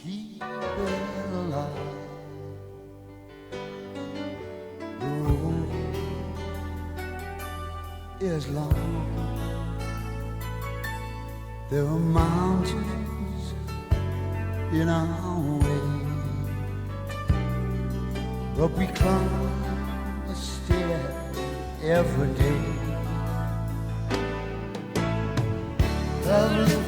keep it alive. The road is long. There are mountains in our way, but we climb a stair every day. Every